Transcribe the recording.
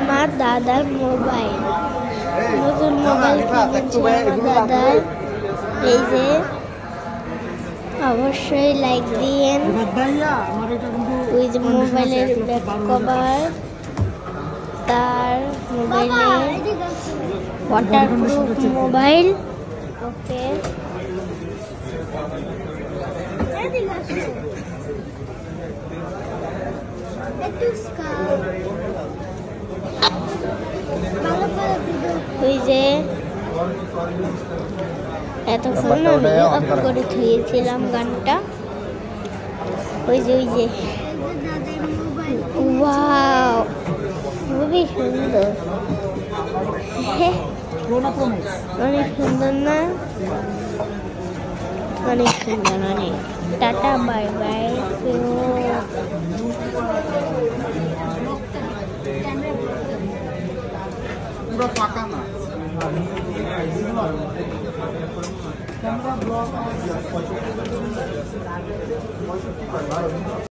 আমার দাদার মোবাইল, নতুন মোবাইল কিনেছে আমার দাদার। এই যে অবশ্যই লাইক দিয়েন। ওই যে মোবাইলের ব্যাক কভার, তার মোবাইলে ওয়াটারপ্রুফ মোবাইল। ওকে, ওই যে এতক্ষণ আমি অফ করে খেয়েছিলাম গানটা। ওই যে ওয়াও, খুবই সুন্দর, অনেক সুন্দর না? অনেক সুন্দর, অনেক। Tata, bye bye. পুরো পাকা না ক্যামেরা ব্লক